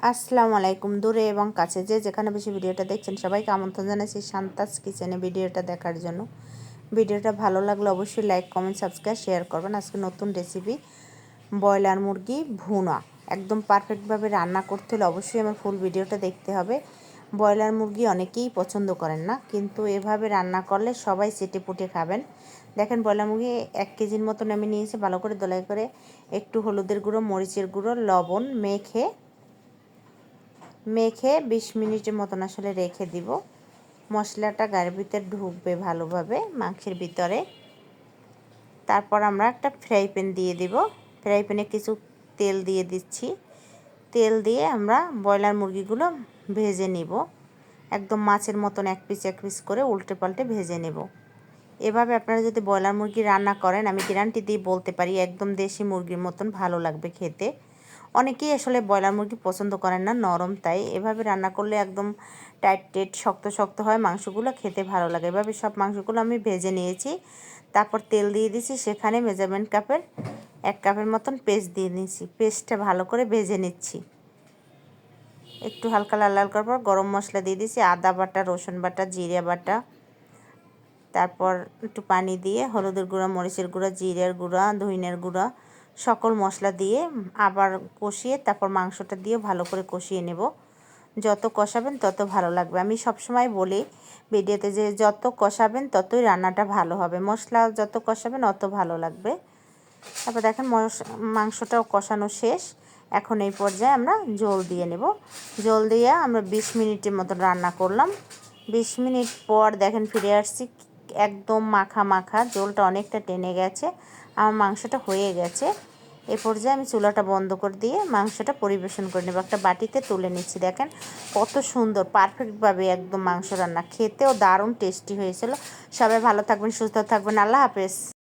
আসসালামু আলাইকুম। দূরে এবং কাছে যে যেখানে বেশি ভিডিওটা দেখছেন সবাইকে আমন্ত্রণ জানাচ্ছি শান্তাস কিচেনে ভিডিওটা দেখার জন্য। ভিডিওটা ভালো লাগলে অবশ্যই লাইক, কমেন্ট, সাবস্ক্রাইব, শেয়ার করবেন। আজকে নতুন রেসিপি ব্রয়লার মুরগি ভুনা। একদম পারফেক্টভাবে রান্না করতে হলে অবশ্যই আমার ফুল ভিডিওটা দেখতে হবে। ব্রয়লার মুরগি অনেকেই পছন্দ করেন না, কিন্তু এভাবে রান্না করলে সবাই চেটেপুটে খাবেন। দেখেন ব্রয়লার মুরগি 1 কেজির মতন আমি নিয়েছি। ভালো করে দোলাই করে একটু হলুদের গুঁড়ো, মরিচের গুঁড়ো, লবণ মেখে 20 মিনিটের মতন আসলে রেখে দিব। মশলাটা গায়ের ভিতরে ঢুকবে ভালোভাবে মাংসের ভিতরে। তারপর আমরা একটা ফ্রাই প্যান দিয়ে দিব। ফ্রাই প্যানে কিছু তেল দিয়ে দিচ্ছি। তেল দিয়ে আমরা ব্রয়লার মুরগিগুলো ভেজে নিব। একদম মাছের মতন এক পিস করে উল্টে পাল্টে ভেজে নেব। এভাবে আপনারা যদি ব্রয়লার মুরগি রান্না করেন, আমি গ্যারান্টি দিয়ে বলতে পারি একদম দেশি মুরগির মতন ভালো লাগবে খেতে। অনেকেই আসলে ব্রয়লার মুরগি পছন্দ করেন না, নরম, তাই এভাবে রান্না করলে একদম টাইট শক্ত শক্ত হয় মাংসগুলো, খেতে ভালো লাগে। এভাবে সব মাংসগুলো আমি ভেজে নিয়েছি। তারপর তেল দিয়ে দিয়েছি, সেখানে মেজারমেন্ট কাপের 1 কাপের মতন পেস্ট দিয়ে নিয়েছি। পেস্টটা ভালো করে ভেজে নিচ্ছি। একটু হালকা লাল লাল করার পর গরম মশলা দিয়ে দিয়েছি, আদা বাটা, রসুন বাটা, জিরে বাটা। তারপর একটু পানি দিয়ে হলুদের গুঁড়া, মরিচের গুঁড়া, জিরের গুঁড়া, ধনিয়ার গুঁড়া সকল মশলা দিয়ে আবার কষিয়ে তারপর মাংসটা দিয়ে ভালো করে কষিয়ে নেব। যত কষাবেন তত ভালো লাগবে। আমি সবসময় বলি ভিডিওতে যে যত কষাবেন ততই রান্নাটা ভালো হবে, মশলা যত কষাবেন অত ভালো লাগবে। তারপর দেখেন মাংসটাও কষানো শেষ। এখন এই পর্যায়ে আমরা জল দিয়ে নেব। জল দিয়ে আমরা 20 মিনিটের মতো রান্না করলাম। 20 মিনিট পর দেখেন ফিরে আসছি। একদম মাখা মাখা, জলটা অনেকটা টেনে গেছে, আমার মাংসটা হয়ে গেছে। এ পর্যায়ে আমি চুলাটা বন্ধ করে দিয়ে মাংসটা পরিবেশন করে নেব। একটা বাটিতে তুলে নিচ্ছি। দেখেন কত সুন্দর পারফেক্টভাবে একদম মাংস রান্না, খেতেও দারুণ টেস্টি হয়েছিল। সবাই ভালো থাকবেন, সুস্থ থাকবেন। আল্লাহ হাফেজ।